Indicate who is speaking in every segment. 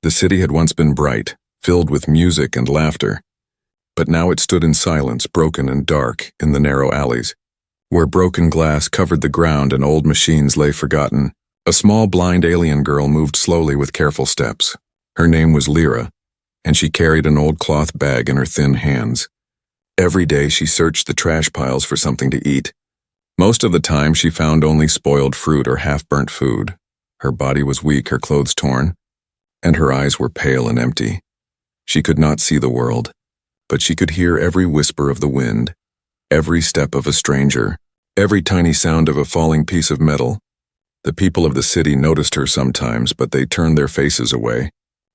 Speaker 1: The city had once been bright, filled with music and laughter, but now it stood in silence, broken and dark, in the narrow alleys. Where broken glass covered the ground and old machines lay forgotten, a small blind alien girl moved slowly with careful steps. Her name was Lyra, and she carried an old cloth bag in her thin hands. Every day she searched the trash piles for something to eat. Most of the time she found only spoiled fruit or half-burnt food. Her body was weak, her clothes torn, and her eyes were pale and empty. She could not see the world, but she could hear every whisper of the wind, every step of a stranger, every tiny sound of a falling piece of metal. The people of the city noticed her sometimes, but they turned their faces away.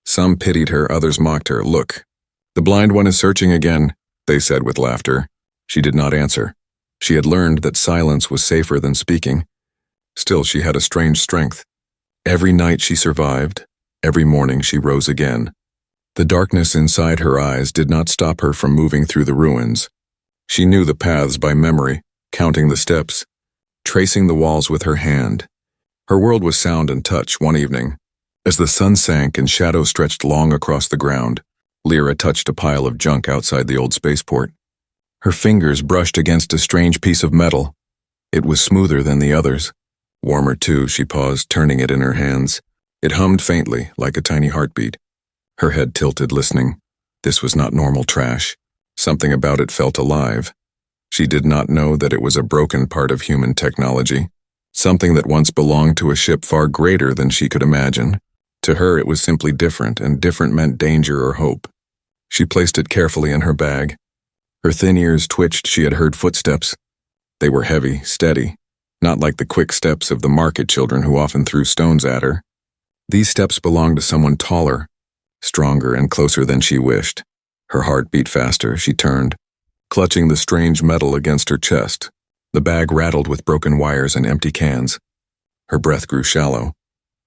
Speaker 1: Some pitied her, others mocked her. "Look, the blind one is searching again," they said with laughter. She did not answer. She had learned that silence was safer than speaking. Still, she had a strange strength. Every night she survived. Every morning she rose again. The darkness inside her eyes did not stop her from moving through the ruins. She knew the paths by memory, counting the steps, tracing the walls with her hand. Her world was sound and touch. One evening, as the sun sank and shadows stretched long across the ground, Lyra touched a pile of junk outside the old spaceport. Her fingers brushed against a strange piece of metal. It was smoother than the others. Warmer too, she paused, turning it in her hands. It hummed faintly, like a tiny heartbeat. Her head tilted, listening. This was not normal trash. Something about it felt alive. She did not know that it was a broken part of human technology, something that once belonged to a ship far greater than she could imagine. To her it was simply different, and different meant danger or hope. She placed it carefully in her bag. Her thin ears twitched. She had heard footsteps. They were heavy, steady, not like the quick steps of the market children who often threw stones at her. These steps belonged to someone taller, stronger, and closer than she wished. Her heart beat faster. She turned, clutching the strange metal against her chest. The bag rattled with broken wires and empty cans. Her breath grew shallow.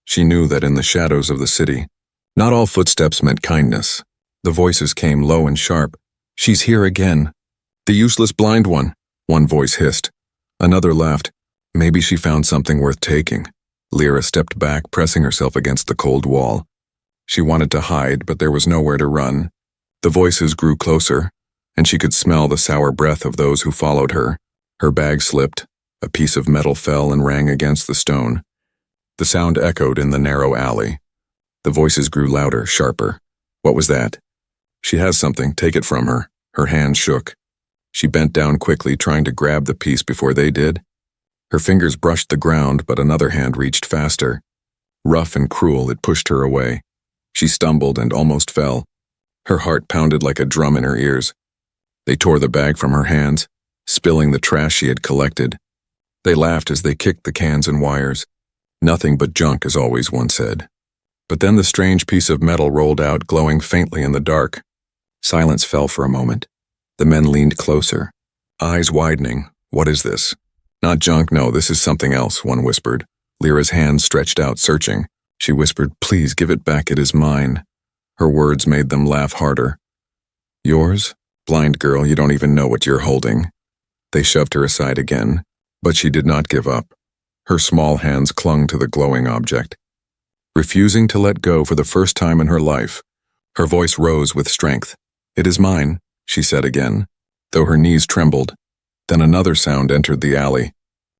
Speaker 1: She knew that in the shadows of the city, not all footsteps meant kindness. The voices came low and sharp. "She's here again. The useless blind one," one voice hissed. Another laughed. "Maybe she found something worth taking." Lyra stepped back, pressing herself against the cold wall. She wanted to hide, but there was nowhere to run. The voices grew closer, and she could smell the sour breath of those who followed her. Her bag slipped. A piece of metal fell and rang against the stone. The sound echoed in the narrow alley. The voices grew louder, sharper. What was that? "She has something. Take it from her." Her hand shook. She bent down quickly, trying to grab the piece before they did. Her fingers brushed the ground, but another hand reached faster. Rough and cruel, it pushed her away. She stumbled and almost fell. Her heart pounded like a drum in her ears. They tore the bag from her hands, spilling the trash she had collected. They laughed as they kicked the cans and wires. Nothing but junk, as always, one said. But then the strange piece of metal rolled out, glowing faintly in the dark. Silence fell for a moment. The men leaned closer, eyes widening. "What is this?" "Not junk, no, this is something else," one whispered. Lyra's hand stretched out, searching. She whispered, "Please give it back, it is mine." Her words made them laugh harder. "Yours? Blind girl, you don't even know what you're holding." They shoved her aside again, but she did not give up. Her small hands clung to the glowing object. Refusing to let go for the first time in her life, her voice rose with strength. "It is mine," she said again, though her knees trembled. Then another sound entered the alley.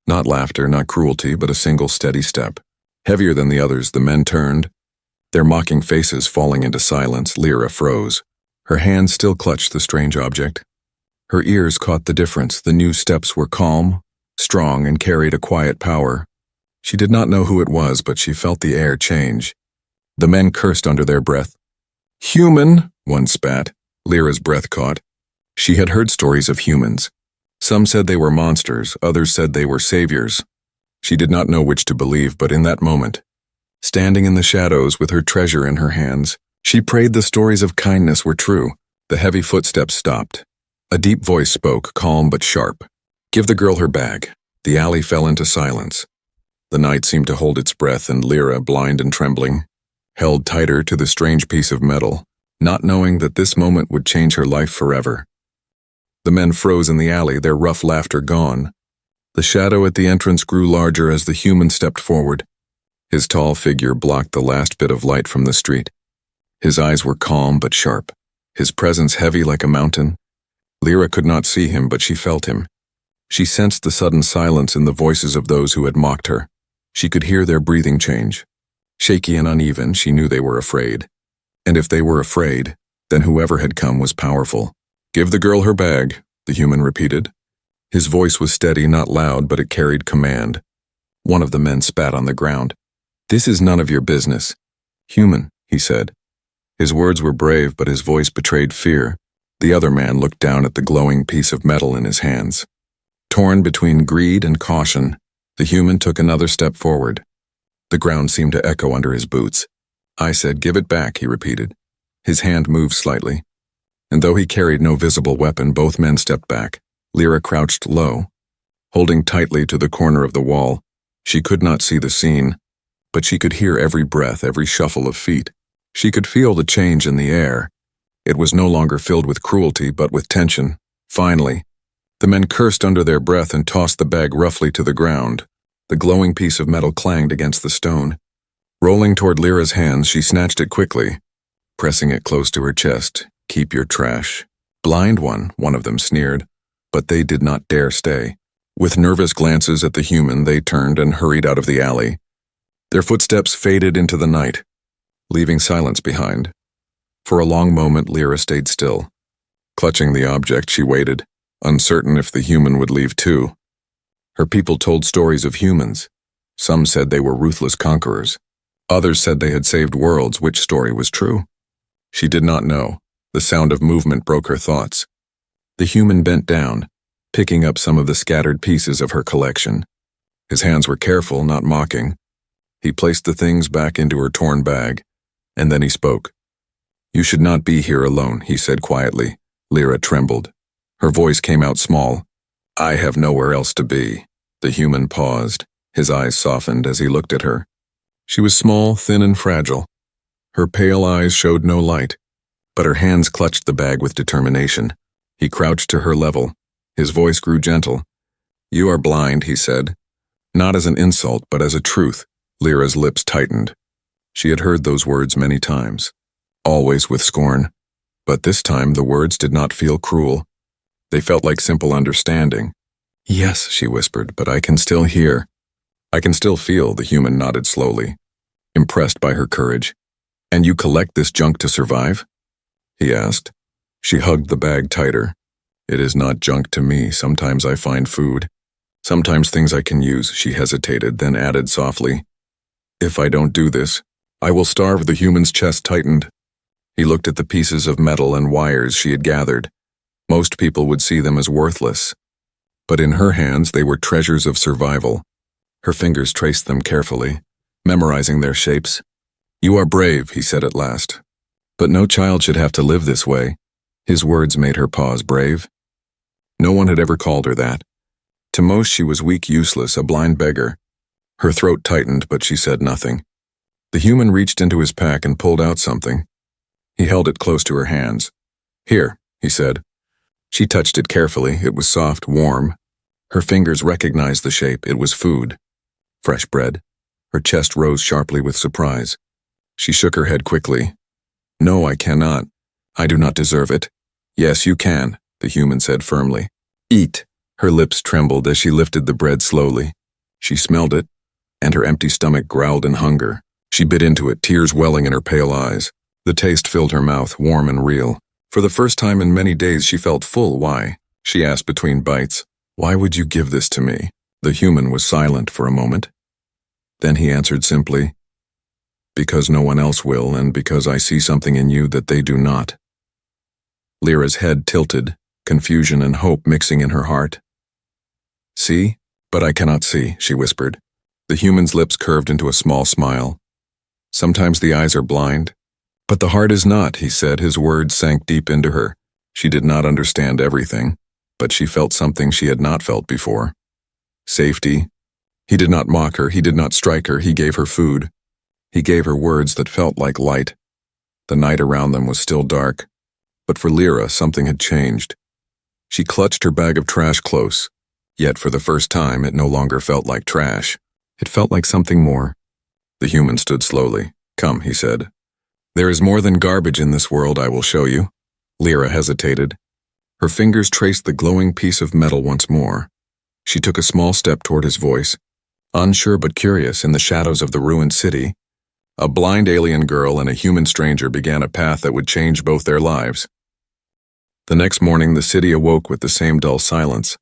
Speaker 1: Not laughter, not cruelty, but a single steady step. Heavier than the others, the men turned, their mocking faces falling into silence. Lyra froze. Her hands still clutched the strange object. Her ears caught the difference. The new steps were calm, strong, and carried a quiet power. She did not know who it was, but she felt the air change. The men cursed under their breath. "Human," one spat. Lyra's breath caught. She had heard stories of humans. Some said they were monsters, others said they were saviors. She did not know which to believe, but in that moment, standing in the shadows with her treasure in her hands, she prayed the stories of kindness were true. The heavy footsteps stopped. A deep voice spoke, calm but sharp. "Give the girl her bag." The alley fell into silence. The night seemed to hold its breath, and Lyra, blind and trembling, held tighter to the strange piece of metal, not knowing that this moment would change her life forever. The men froze in the alley, their rough laughter gone. The shadow at the entrance grew larger as the human stepped forward. His tall figure blocked the last bit of light from the street. His eyes were calm but sharp, his presence heavy like a mountain. Lyra could not see him, but she felt him. She sensed the sudden silence in the voices of those who had mocked her. She could hear their breathing change. Shaky and uneven, she knew they were afraid. And if they were afraid, then whoever had come was powerful. "Give the girl her bag," the human repeated. His voice was steady, not loud, but it carried command. One of the men spat on the ground. "This is none of your business." "Human," he said. His words were brave, but his voice betrayed fear. The other man looked down at the glowing piece of metal in his hands. Torn between greed and caution, the human took another step forward. The ground seemed to echo under his boots. "I said, give it back," he repeated. His hand moved slightly. And though he carried no visible weapon, both men stepped back. Lyra crouched low, holding tightly to the corner of the wall. She could not see the scene, but she could hear every breath, every shuffle of feet. She could feel the change in the air. It was no longer filled with cruelty, but with tension. Finally, the men cursed under their breath and tossed the bag roughly to the ground. The glowing piece of metal clanged against the stone. Rolling toward Lyra's hands, she snatched it quickly, pressing it close to her chest. "Keep your trash." "Blind one of them sneered, but they did not dare stay. With nervous glances at the human, they turned and hurried out of the alley. Their footsteps faded into the night, leaving silence behind. For a long moment, Lyra stayed still. Clutching the object, she waited, uncertain if the human would leave too. Her people told stories of humans. Some said they were ruthless conquerors. Others said they had saved worlds. Which story was true? She did not know. The sound of movement broke her thoughts. The human bent down, picking up some of the scattered pieces of her collection. His hands were careful, not mocking. He placed the things back into her torn bag, and then he spoke. "You should not be here alone," he said quietly. Lyra trembled. Her voice came out small. "I have nowhere else to be." The human paused. His eyes softened as he looked at her. She was small, thin, and fragile. Her pale eyes showed no light, but her hands clutched the bag with determination. He crouched to her level. His voice grew gentle. "You are blind," he said. Not as an insult, but as a truth. Lyra's lips tightened. She had heard those words many times, always with scorn. But this time the words did not feel cruel. They felt like simple understanding. "Yes," she whispered, "but I can still hear. I can still feel," the human nodded slowly, impressed by her courage. "And you collect this junk to survive?" he asked. She hugged the bag tighter. "It is not junk to me. Sometimes I find food. Sometimes things I can use," she hesitated, then added softly. "If I don't do this, I will starve." The human's chest tightened. He looked at the pieces of metal and wires she had gathered. Most people would see them as worthless, but in her hands they were treasures of survival. Her fingers traced them carefully, memorizing their shapes. "You are brave," he said at last. "But no child should have to live this way." His words made her pause. Brave? No one had ever called her that. To most she was weak, useless, a blind beggar. Her throat tightened, but she said nothing. The human reached into his pack and pulled out something. He held it close to her hands. "Here," he said. She touched it carefully. It was soft, warm. Her fingers recognized the shape. It was food. Fresh bread. Her chest rose sharply with surprise. She shook her head quickly. "No, I cannot. I do not deserve it." "Yes, you can," the human said firmly. "Eat." Her lips trembled as she lifted the bread slowly. She smelled it, and her empty stomach growled in hunger. She bit into it, tears welling in her pale eyes. The taste filled her mouth, warm and real. For the first time in many days she felt full. "Why?" she asked between bites. "Why would you give this to me?" The human was silent for a moment. Then he answered simply, "Because no one else will, and because I see something in you that they do not." Lyra's head tilted, confusion and hope mixing in her heart. "See? But I cannot see," she whispered. The human's lips curved into a small smile. "Sometimes the eyes are blind, but the heart is not," he said. His words sank deep into her. She did not understand everything, but she felt something she had not felt before. Safety. He did not mock her, he did not strike her, he gave her food. He gave her words that felt like light. The night around them was still dark, but for Lyra something had changed. She clutched her bag of trash close, yet for the first time it no longer felt like trash. It felt like something more. The human stood slowly. "Come," he said. There is more than garbage in this world, I will show you. Lyra hesitated. Her fingers traced the glowing piece of metal once more. She took a small step toward his voice. Unsure but curious, in the shadows of the ruined city, a blind alien girl and a human stranger began a path that would change both their lives. The next morning, the city awoke with the same dull silence.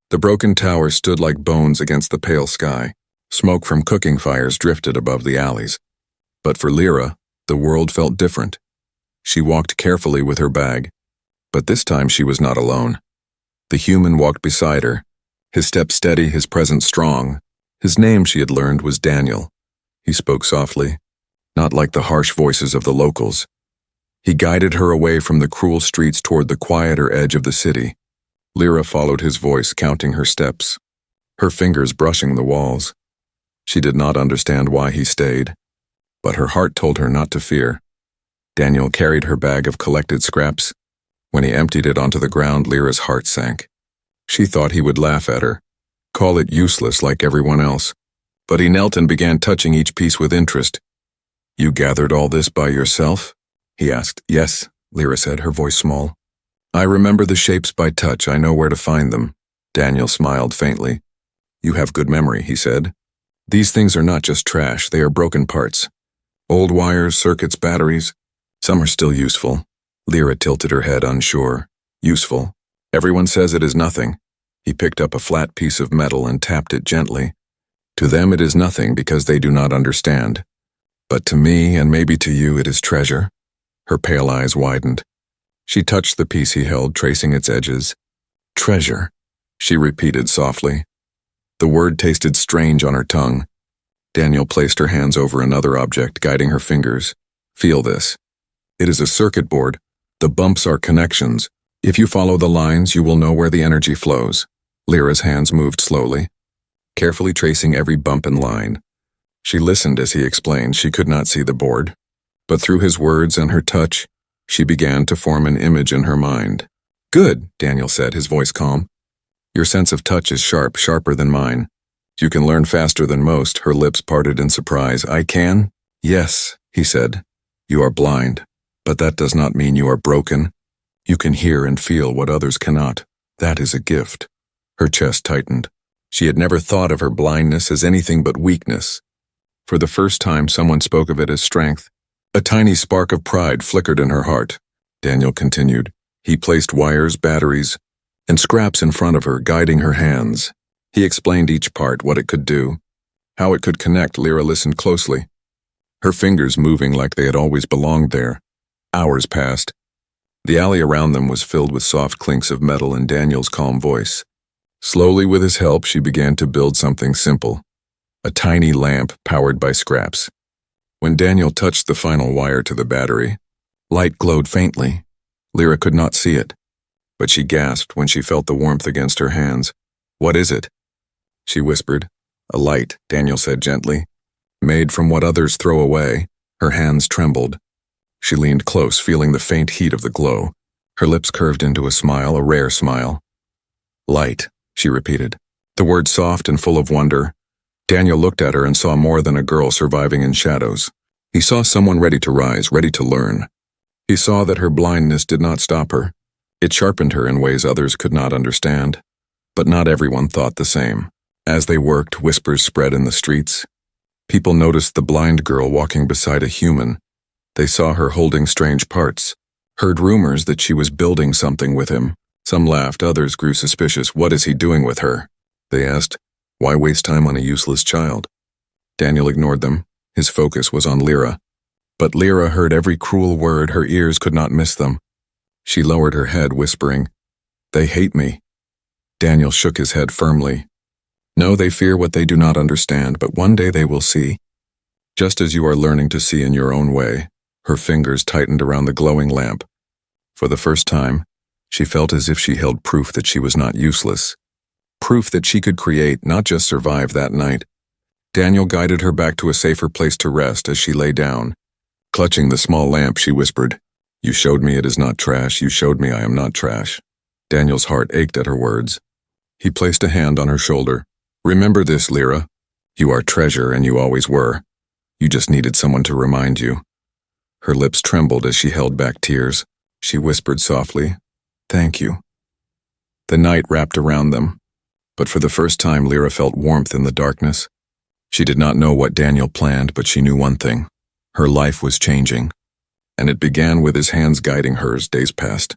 Speaker 1: The broken towers stood like bones against the pale sky. Smoke from cooking fires drifted above the alleys. But for Lyra, the world felt different. She walked carefully with her bag, but this time she was not alone. The human walked beside her, his step steady, his presence strong. His name, she had learned, was Daniel. He spoke softly, not like the harsh voices of the locals. He guided her away from the cruel streets toward the quieter edge of the city. Lyra followed his voice, counting her steps, her fingers brushing the walls. She did not understand why he stayed, but her heart told her not to fear. Daniel carried her bag of collected scraps. When he emptied it onto the ground, Lyra's heart sank. She thought he would laugh at her, call it useless like everyone else. But he knelt and began touching each piece with interest. "You gathered all this by yourself?" he asked. "Yes," Lyra said, her voice small. "I remember the shapes by touch. I know where to find them." Daniel smiled faintly. "You have good memory," he said. "These things are not just trash, they are broken parts. Old wires, circuits, batteries. Some are still useful." Lyra tilted her head, unsure. "Useful? Everyone says it is nothing." He picked up a flat piece of metal and tapped it gently. "To them it is nothing because they do not understand. But to me, and maybe to you, it is treasure." Her pale eyes widened. She touched the piece he held, tracing its edges. "Treasure," she repeated softly. The word tasted strange on her tongue. Daniel placed her hands over another object, guiding her fingers. "Feel this. It is a circuit board. The bumps are connections. If you follow the lines, you will know where the energy flows." Lyra's hands moved slowly, carefully tracing every bump and line. She listened as he explained. She could not see the board, but through his words and her touch, she began to form an image in her mind. "Good," Daniel said, his voice calm. "Your sense of touch is sharp, sharper than mine. You can learn faster than most." Her lips parted in surprise. "I can?" "Yes," he said. "You are blind, but that does not mean you are broken. You can hear and feel what others cannot. That is a gift." Her chest tightened. She had never thought of her blindness as anything but weakness. For the first time, someone spoke of it as strength. A tiny spark of pride flickered in her heart. Daniel continued. He placed wires, batteries, and scraps in front of her, guiding her hands. He explained each part, what it could do, how it could connect. Lyra listened closely, her fingers moving like they had always belonged there. Hours passed. The alley around them was filled with soft clinks of metal and Daniel's calm voice. Slowly, with his help, she began to build something simple, a tiny lamp powered by scraps. When Daniel touched the final wire to the battery, light glowed faintly. Lyra could not see it, but she gasped when she felt the warmth against her hands. "What is it?" she whispered. "A light," Daniel said gently. "Made from what others throw away." Her hands trembled. She leaned close, feeling the faint heat of the glow. Her lips curved into a smile, a rare smile. "Light," she repeated, the word soft and full of wonder. Daniel looked at her and saw more than a girl surviving in shadows. He saw someone ready to rise, ready to learn. He saw that her blindness did not stop her. It sharpened her in ways others could not understand. But not everyone thought the same. As they worked, whispers spread in the streets. People noticed the blind girl walking beside a human. They saw her holding strange parts, heard rumors that she was building something with him. Some laughed, others grew suspicious. "What is he doing with her?" they asked. "Why waste time on a useless child?" Daniel ignored them. His focus was on Lyra. But Lyra heard every cruel word. Her ears could not miss them. She lowered her head, whispering, "They hate me." Daniel shook his head firmly. "No, they fear what they do not understand, but one day they will see. Just as you are learning to see in your own way." Her fingers tightened around the glowing lamp. For the first time, she felt as if she held proof that she was not useless. Proof that she could create, not just survive that night. Daniel guided her back to a safer place to rest as she lay down. Clutching the small lamp, she whispered, "You showed me it is not trash. You showed me I am not trash." Daniel's heart ached at her words. He placed a hand on her shoulder. "Remember this, Lyra. You are treasure and you always were. You just needed someone to remind you." Her lips trembled as she held back tears. She whispered softly, "Thank you." The night wrapped around them, but for the first time Lyra felt warmth in the darkness. She did not know what Daniel planned, but she knew one thing. Her life was changing, and it began with his hands guiding hers. Days passed,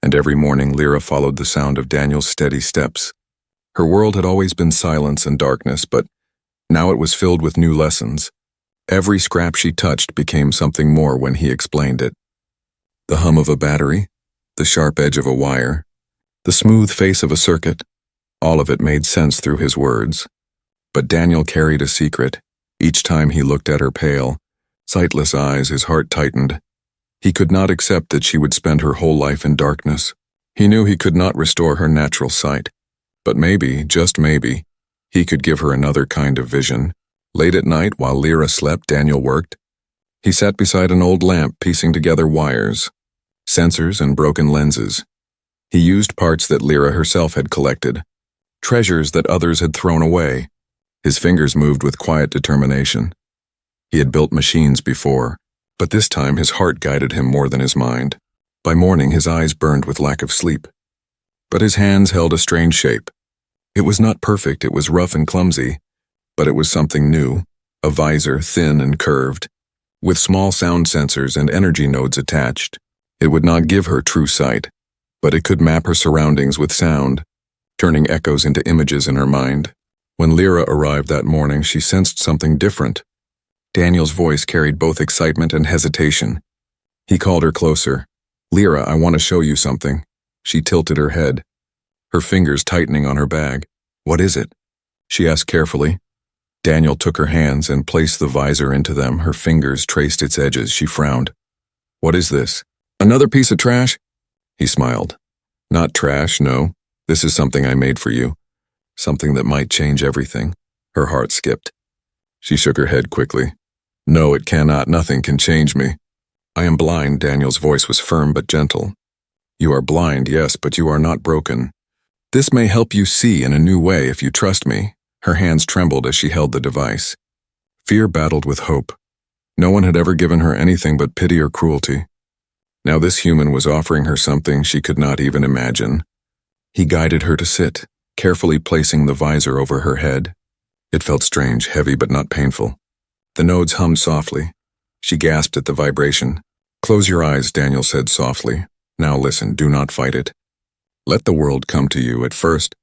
Speaker 1: and every morning Lyra followed the sound of Daniel's steady steps. Her world had always been silence and darkness, but now it was filled with new lessons. Every scrap she touched became something more when he explained it. The hum of a battery, the sharp edge of a wire, the smooth face of a circuit, all of it made sense through his words. But Daniel carried a secret. Each time he looked at her pale, sightless eyes, his heart tightened. He could not accept that she would spend her whole life in darkness. He knew he could not restore her natural sight. But maybe, just maybe, he could give her another kind of vision. Late at night, while Lyra slept, Daniel worked. He sat beside an old lamp, piecing together wires, sensors, and broken lenses. He used parts that Lyra herself had collected, treasures that others had thrown away. His fingers moved with quiet determination. He had built machines before, but this time his heart guided him more than his mind. By morning, his eyes burned with lack of sleep. But his hands held a strange shape. It was not perfect, it was rough and clumsy, but it was something new, a visor, thin and curved, with small sound sensors and energy nodes attached. It would not give her true sight, but it could map her surroundings with sound, turning echoes into images in her mind. When Lyra arrived that morning, she sensed something different. Daniel's voice carried both excitement and hesitation. He called her closer. "Lyra, I want to show you something." She tilted her head, her fingers tightening on her bag. "What is it?" she asked carefully. Daniel took her hands and placed the visor into them. Her fingers traced its edges. She frowned. "What is this? Another piece of trash?" He smiled. "Not trash, no. This is something I made for you. Something that might change everything." Her heart skipped. She shook her head quickly. "No, it cannot. Nothing can change me." "I am blind." Daniel's voice was firm but gentle. "You are blind, yes, but you are not broken. This may help you see in a new way if you trust me." Her hands trembled as she held the device. Fear battled with hope. No one had ever given her anything but pity or cruelty. Now this human was offering her something she could not even imagine. He guided her to sit, carefully placing the visor over her head. It felt strange, heavy but not painful. The nodes hummed softly. She gasped at the vibration. "Close your eyes," Daniel said softly. "Now listen, do not fight it. Let the world come to you. At first,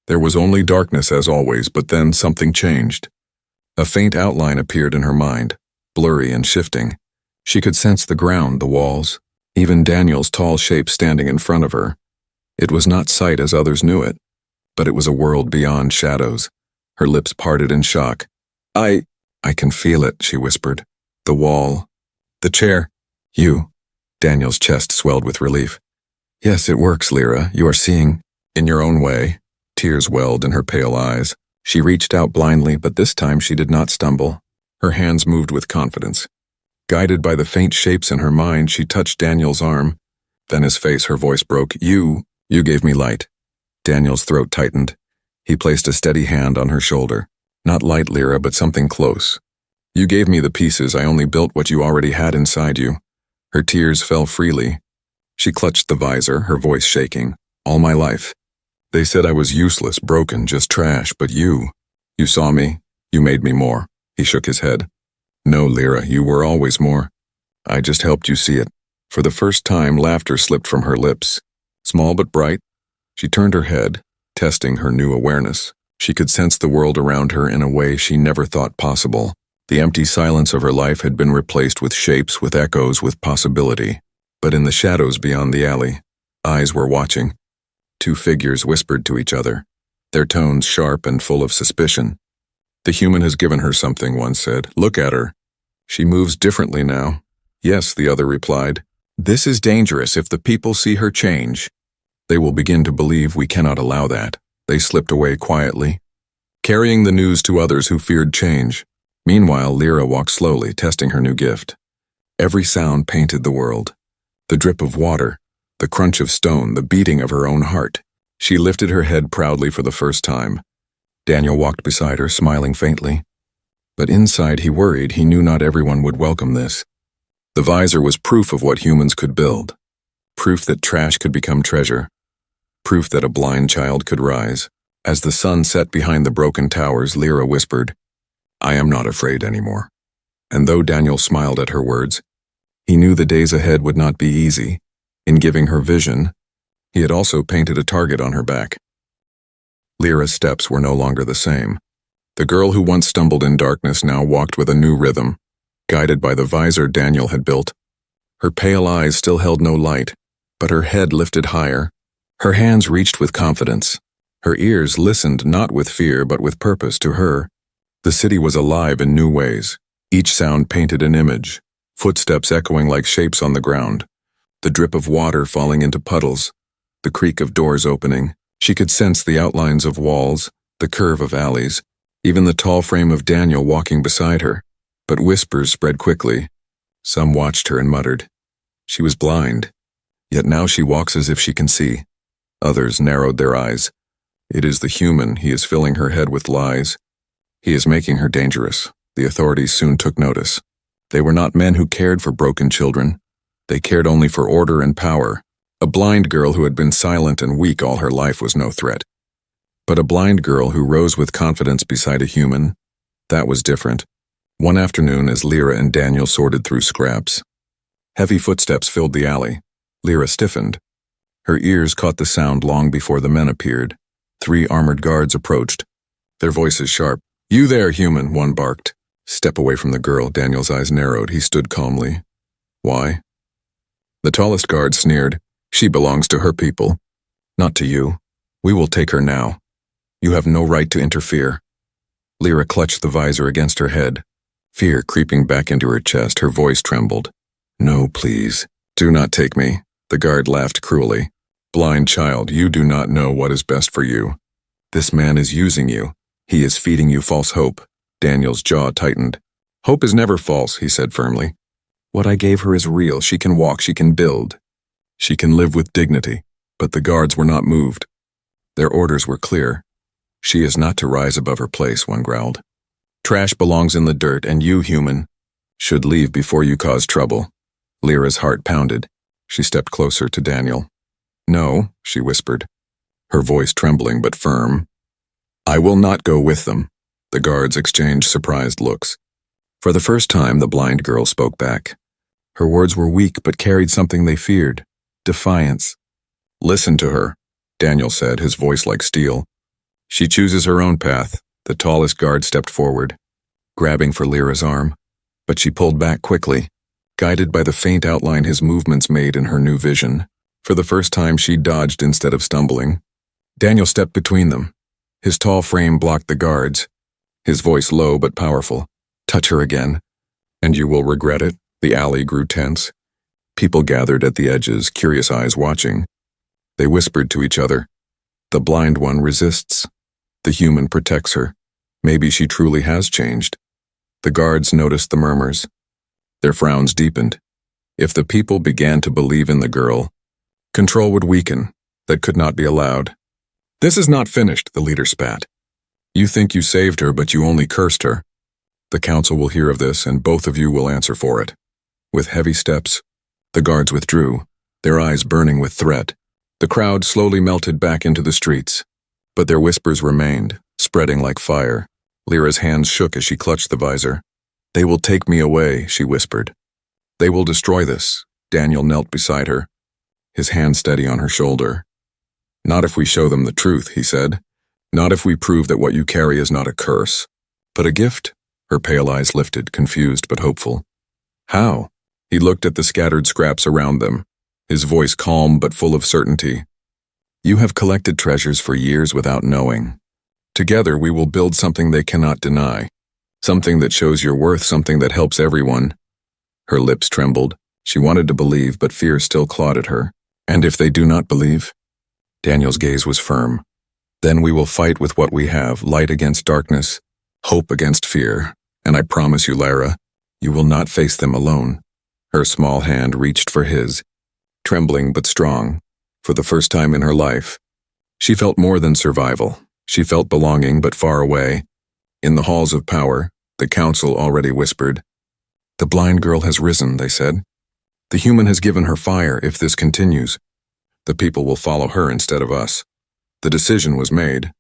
Speaker 1: there was only darkness as always, but then something changed. A faint outline appeared in her mind, blurry and shifting. She could sense the ground, the walls, even Daniel's tall shape standing in front of her. It was not sight as others knew it, but it was a world beyond shadows." Her lips parted in shock. I can feel it," she whispered. "The wall. The chair. You." Daniel's chest swelled with relief. "Yes, it works, Lyra. You are seeing, in your own way." Tears welled in her pale eyes. She reached out blindly, but this time she did not stumble. Her hands moved with confidence. Guided by the faint shapes in her mind, she touched Daniel's arm. Then his face, her voice broke. You gave me light." Daniel's throat tightened. He placed a steady hand on her shoulder. "Not light, Lyra, but something close. You gave me the pieces. I only built what you already had inside you." Her tears fell freely. She clutched the visor, her voice shaking. "All my life. They said I was useless, broken, just trash, but you saw me. You made me more." He shook his head. "No, Lyra, you were always more. I just helped you see it." For the first time, laughter slipped from her lips. Small but bright, she turned her head, testing her new awareness. She could sense the world around her in a way she never thought possible. The empty silence of her life had been replaced with shapes, with echoes, with possibility. But in the shadows beyond the alley, eyes were watching. Two figures whispered to each other, their tones sharp and full of suspicion. "The human has given her something," one said. "Look at her. She moves differently now." "Yes," the other replied. "This is dangerous. If the people see her change, they will begin to believe. We cannot allow that." They slipped away quietly, carrying the news to others who feared change. Meanwhile, Lyra walked slowly, testing her new gift. Every sound painted the world. The drip of water, the crunch of stone, the beating of her own heart. She lifted her head proudly for the first time. Daniel walked beside her, smiling faintly. But inside he worried. He knew not everyone would welcome this. The visor was proof of what humans could build. Proof that trash could become treasure. Proof that a blind child could rise. As the sun set behind the broken towers, Lyra whispered, "I am not afraid anymore." And though Daniel smiled at her words, he knew the days ahead would not be easy. In giving her vision, he had also painted a target on her back. Lyra's steps were no longer the same. The girl who once stumbled in darkness now walked with a new rhythm, guided by the visor Daniel had built. Her pale eyes still held no light, but her head lifted higher. Her hands reached with confidence. Her ears listened not with fear but with purpose to her. The city was alive in new ways. Each sound painted an image, footsteps echoing like shapes on the ground, the drip of water falling into puddles, the creak of doors opening. She could sense the outlines of walls, the curve of alleys, even the tall frame of Daniel walking beside her. But whispers spread quickly. Some watched her and muttered, "She was blind, yet now she walks as if she can see." Others narrowed their eyes. "It is the human, he is filling her head with lies. He is making her dangerous." The authorities soon took notice. They were not men who cared for broken children. They cared only for order and power. A blind girl who had been silent and weak all her life was no threat. But a blind girl who rose with confidence beside a human, that was different. One afternoon, as Lyra and Daniel sorted through scraps, heavy footsteps filled the alley. Lyra stiffened. Her ears caught the sound long before the men appeared. 3 armored guards approached, their voices sharp. "You there, human," one barked. "Step away from the girl." Daniel's eyes narrowed. He stood calmly. "Why?" The tallest guard sneered. "She belongs to her people, not to you. We will take her now. You have no right to interfere." Lyra clutched the visor against her head, fear creeping back into her chest. Her voice trembled. "No, please. Do not take me." The guard laughed cruelly. "Blind child, you do not know what is best for you. This man is using you. He is feeding you false hope." Daniel's jaw tightened. "Hope is never false," he said firmly. "What I gave her is real. She can walk, she can build. She can live with dignity." But the guards were not moved. Their orders were clear. "She is not to rise above her place," one growled. "Trash belongs in the dirt, and you, human, should leave before you cause trouble." Lyra's heart pounded. She stepped closer to Daniel. "No," she whispered, her voice trembling but firm. "I will not go with them." The guards exchanged surprised looks. For the first time, the blind girl spoke back. Her words were weak but carried something they feared. Defiance. "Listen to her," Daniel said, his voice like steel. "She chooses her own path." The tallest guard stepped forward, grabbing for Lyra's arm, but she pulled back quickly, guided by the faint outline his movements made in her new vision. For the first time, she dodged instead of stumbling. Daniel stepped between them. His tall frame blocked the guards, his voice low but powerful. "Touch her again, and you will regret it." The alley grew tense. People gathered at the edges, curious eyes watching. They whispered to each other. "The blind one resists. The human protects her. Maybe she truly has changed." The guards noticed the murmurs. Their frowns deepened. If the people began to believe in the girl, control would weaken. That could not be allowed. "This is not finished," the leader spat. "You think you saved her, but you only cursed her. The council will hear of this, and both of you will answer for it." With heavy steps, the guards withdrew, their eyes burning with threat. The crowd slowly melted back into the streets, but their whispers remained, spreading like fire. Lyra's hands shook as she clutched the visor. "They will take me away," she whispered. "They will destroy this." Daniel knelt beside her, his hand steady on her shoulder. "Not if we show them the truth," he said. "Not if we prove that what you carry is not a curse, but a gift." Her pale eyes lifted, confused but hopeful. "How?" He looked at the scattered scraps around them, his voice calm but full of certainty. "You have collected treasures for years without knowing. Together we will build something they cannot deny, something that shows your worth, something that helps everyone." Her lips trembled. She wanted to believe, but fear still clawed at her. "And if they do not believe?" Daniel's gaze was firm. "Then we will fight with what we have, light against darkness, hope against fear. And I promise you, Lyra, you will not face them alone." Her small hand reached for his, trembling but strong. For the first time in her life, she felt more than survival. She felt belonging but far away. In the halls of power, the council already whispered, The blind girl has risen, they said. The human has given her fire. If this continues, the people will follow her instead of us. The decision was made.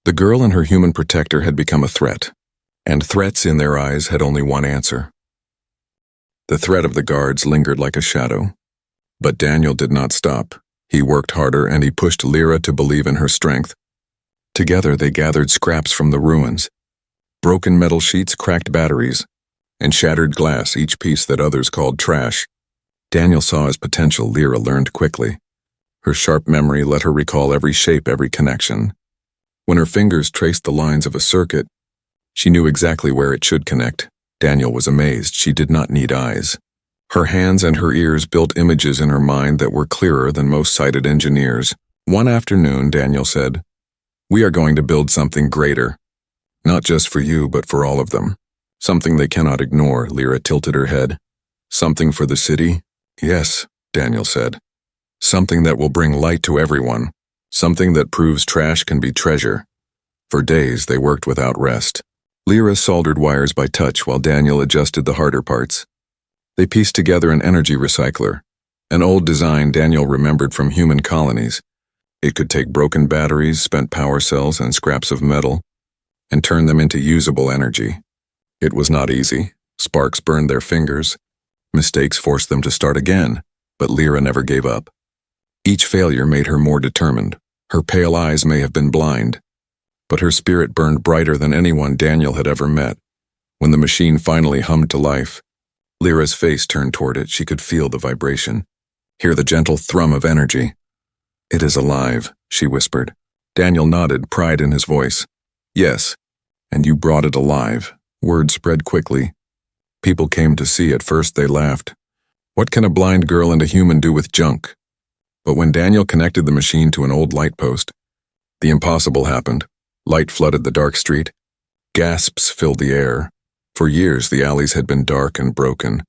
Speaker 1: The girl and her human protector had become a threat, and threats in their eyes had only one answer. The threat of the guards lingered like a shadow. But Daniel did not stop. He worked harder and he pushed Lyra to believe in her strength. Together they gathered scraps from the ruins, broken metal sheets, cracked batteries, and shattered glass, each piece that others called trash. Daniel saw his potential. Lyra learned quickly. Her sharp memory let her recall every shape, every connection. When her fingers traced the lines of a circuit, she knew exactly where it should connect. Daniel was amazed. She did not need eyes. Her hands and her ears built images in her mind that were clearer than most sighted engineers. One afternoon, Daniel said, "We are going to build something greater. Not just for you, but for all of them. Something they cannot ignore." Lyra tilted her head. "Something for the city?" "Yes," Daniel said. "Something that will bring light to everyone. Something that proves trash can be treasure." For days, they worked without rest. Lyra soldered wires by touch while Daniel adjusted the harder parts. They pieced together an energy recycler, an old design Daniel remembered from human colonies. It could take broken batteries, spent power cells, and scraps of metal, and turn them into usable energy. It was not easy. Sparks burned their fingers. Mistakes forced them to start again, but Lyra never gave up. Each failure made her more determined. Her pale eyes may have been blind, but her spirit burned brighter than anyone Daniel had ever met. When the machine finally hummed to life, Lyra's face turned toward it. She could feel the vibration, hear the gentle thrum of energy. "It is alive," she whispered. Daniel nodded, pride in his voice. "Yes, and you brought it alive." Word spread quickly. People came to see. At first they laughed. What can a blind girl and a human do with junk? But when Daniel connected the machine to an old light post, the impossible happened. Light flooded the dark street. Gasps filled the air. For years, the alleys had been dark and broken.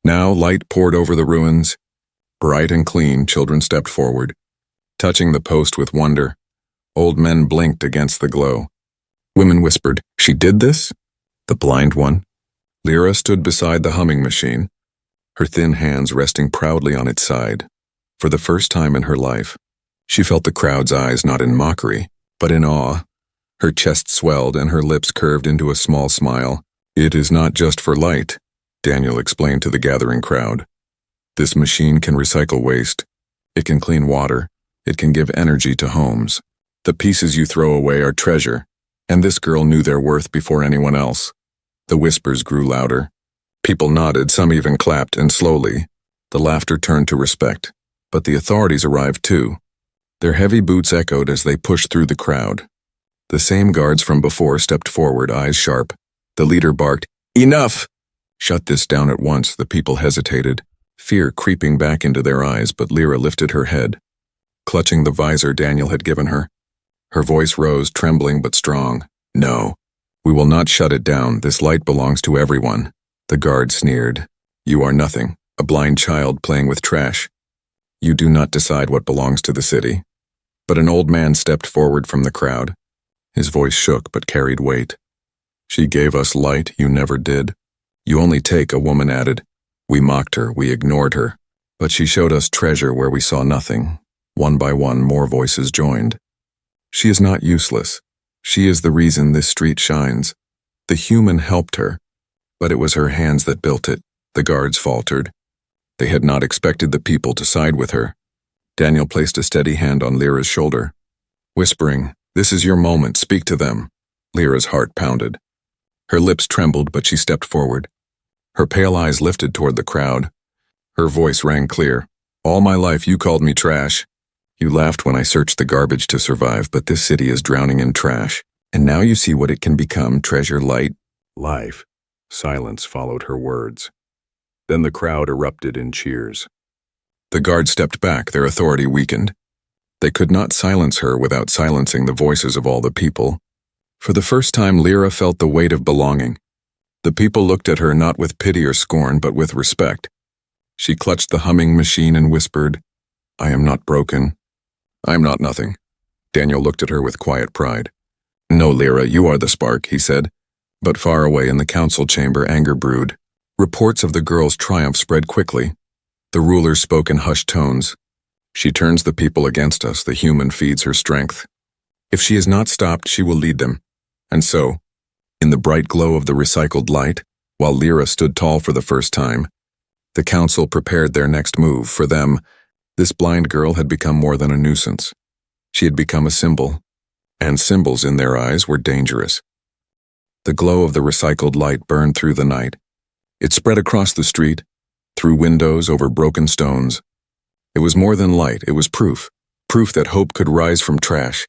Speaker 1: Now, light poured over the ruins. Bright and clean, children stepped forward, touching the post with wonder. Old men blinked against the glow. Women whispered, "She did this?" The blind one. Lyra stood beside the humming machine, her thin hands resting proudly on its side. For the first time in her life, she felt the crowd's eyes not in mockery, but in awe. Her chest swelled and her lips curved into a small smile. "It is not just for light," Daniel explained to the gathering crowd. "This machine can recycle waste. It can clean water. It can give energy to homes. The pieces you throw away are treasure, and this girl knew their worth before anyone else." The whispers grew louder. People nodded, some even clapped, and slowly, the laughter turned to respect. But the authorities arrived too. Their heavy boots echoed as they pushed through the crowd. The same guards from before stepped forward, eyes sharp. The leader barked, "Enough!" "Shut this down at once." The people hesitated, fear creeping back into their eyes, but Lyra lifted her head, clutching the visor Daniel had given her. Her voice rose, trembling but strong. "No, we will not shut it down. This light belongs to everyone." The guard sneered. "You are nothing, a blind child playing with trash. You do not decide what belongs to the city." But an old man stepped forward from the crowd. His voice shook but carried weight. "She gave us light, you never did." "You only take," a woman added. "We mocked her, we ignored her. But she showed us treasure where we saw nothing." One by one, more voices joined. "She is not useless. She is the reason this street shines." The human helped her, but it was her hands that built it. The guards faltered. They had not expected the people to side with her. Daniel placed a steady hand on Lyra's shoulder, whispering, "This is your moment, speak to them." Lyra's heart pounded. Her lips trembled, but she stepped forward. Her pale eyes lifted toward the crowd. Her voice rang clear. "All my life you called me trash. You laughed when I searched the garbage to survive, but this city is drowning in trash. And now you see what it can become, treasure, light, life." Silence followed her words. Then the crowd erupted in cheers. The guards stepped back, their authority weakened. They could not silence her without silencing the voices of all the people. For the first time, Lyra felt the weight of belonging. The people looked at her not with pity or scorn, but with respect. She clutched the humming machine and whispered, "I am not broken. I am not nothing." Daniel looked at her with quiet pride. "No, Lyra, you are the spark," he said. But far away in the council chamber, anger brewed. Reports of the girl's triumph spread quickly. The rulers spoke in hushed tones. She turns the people against us, the human feeds her strength. If she is not stopped, she will lead them. And so, in the bright glow of the recycled light, while Lyra stood tall for the first time, the council prepared their next move. For them, this blind girl had become more than a nuisance. She had become a symbol, and symbols in their eyes were dangerous. The glow of the recycled light burned through the night. It spread across the street, through windows, over broken stones. It was more than light, it was proof. Proof that hope could rise from trash.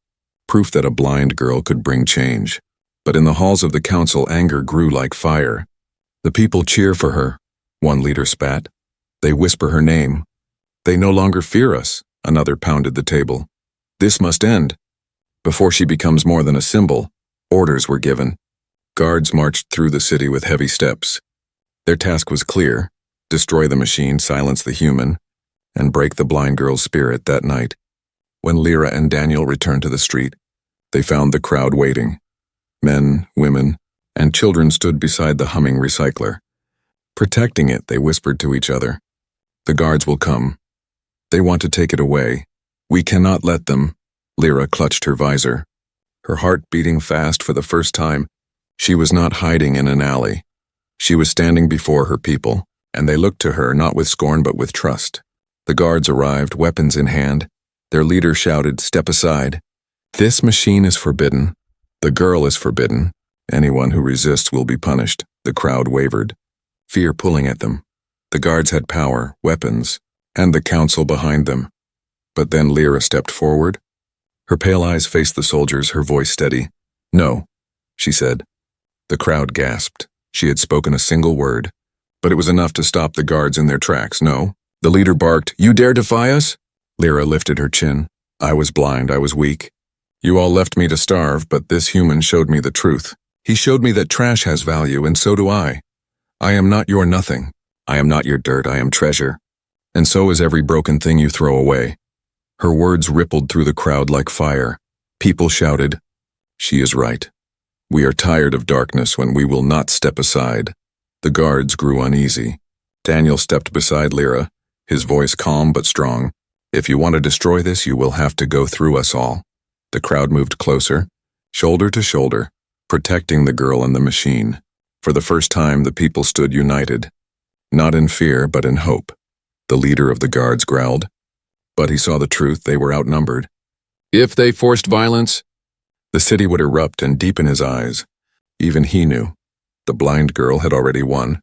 Speaker 1: Proof that a blind girl could bring change. But in the halls of the council, anger grew like fire. The people cheer for her, one leader spat. They whisper her name. They no longer fear us, another pounded the table. This must end. Before she becomes more than a symbol, orders were given. Guards marched through the city with heavy steps. Their task was clear: destroy the machine, silence the human, and break the blind girl's spirit. That night, when Lyra and Daniel returned to the street, they found the crowd waiting. Men, women, and children stood beside the humming recycler. Protecting it, they whispered to each other. The guards will come. They want to take it away. We cannot let them. Lyra clutched her visor, her heart beating fast for the first time. She was not hiding in an alley. She was standing before her people, and they looked to her not with scorn but with trust. The guards arrived, weapons in hand. Their leader shouted, "Step aside. This machine is forbidden. The girl is forbidden. Anyone who resists will be punished." The crowd wavered, fear pulling at them. The guards had power, weapons, and the council behind them. But then Lyra stepped forward. Her pale eyes faced the soldiers, her voice steady. "No," she said. The crowd gasped. She had spoken a single word, but it was enough to stop the guards in their tracks. "No." The leader barked, "You dare defy us?" Lyra lifted her chin. "I was blind, I was weak. You all left me to starve, but this human showed me the truth. He showed me that trash has value, and so do I. I am not your nothing. I am not your dirt, I am treasure. And so is every broken thing you throw away." Her words rippled through the crowd like fire. People shouted, "She is right. We are tired of darkness when we will not step aside." The guards grew uneasy. Daniel stepped beside Lyra, his voice calm but strong. "If you want to destroy this, you will have to go through us all." The crowd moved closer, shoulder to shoulder, protecting the girl and the machine. For the first time, the people stood united, not in fear but in hope. The leader of the guards growled, but he saw the truth. They were outnumbered. If they forced violence, the city would erupt, and deep in his eyes, even he knew, the blind girl had already won.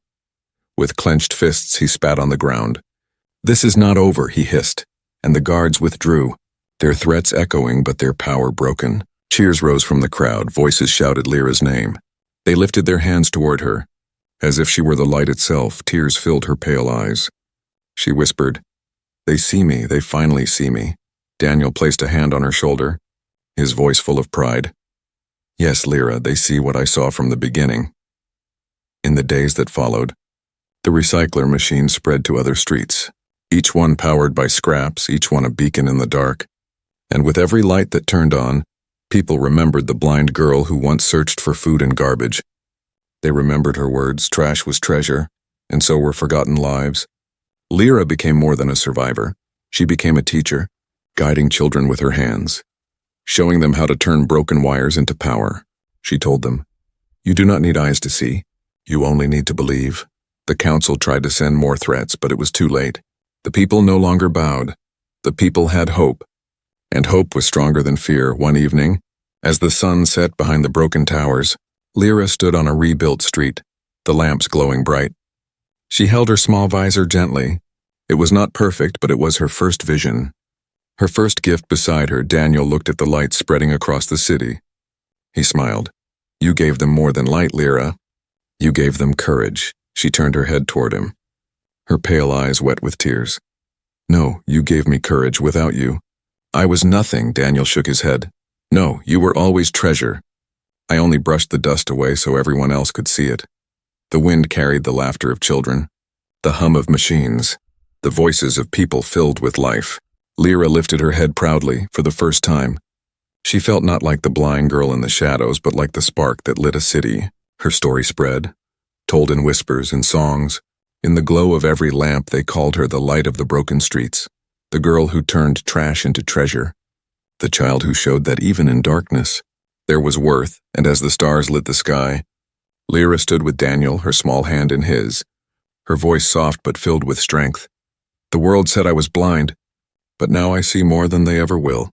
Speaker 1: With clenched fists, he spat on the ground. "This is not over," he hissed, and the guards withdrew, their threats echoing but their power broken. Cheers rose from the crowd, voices shouted Lyra's name. They lifted their hands toward her, as if she were the light itself. Tears filled her pale eyes. She whispered, "They see me, they finally see me." Daniel placed a hand on her shoulder, his voice full of pride. "Yes, Lyra, they see what I saw from the beginning." In the days that followed, the recycler machine spread to other streets, each one powered by scraps, each one a beacon in the dark. And with every light that turned on, people remembered the blind girl who once searched for food and garbage. They remembered her words, trash was treasure, and so were forgotten lives. Lyra became more than a survivor. She became a teacher, guiding children with her hands, showing them how to turn broken wires into power. She told them, "You do not need eyes to see. You only need to believe." The council tried to send more threats, but it was too late. The people no longer bowed. The people had hope, and hope was stronger than fear. One evening, as the sun set behind the broken towers, Lyra stood on a rebuilt street, the lamps glowing bright. She held her small visor gently. It was not perfect, but it was her first vision. Her first gift. Beside her, Daniel looked at the light spreading across the city. He smiled. "You gave them more than light, Lyra. You gave them courage." She turned her head toward him, her pale eyes wet with tears. "No, you gave me courage. Without you, I was nothing." Daniel shook his head. "No, you were always treasure. I only brushed the dust away so everyone else could see it." The wind carried the laughter of children, the hum of machines, the voices of people filled with life. Lyra lifted her head proudly. For the first time, she felt not like the blind girl in the shadows, but like the spark that lit a city. Her story spread, told in whispers and songs. In the glow of every lamp, they called her the light of the broken streets, the girl who turned trash into treasure, the child who showed that even in darkness, there was worth. And as the stars lit the sky, Lyra stood with Daniel, her small hand in his, her voice soft but filled with strength. The world said I was blind, but now I see more than they ever will.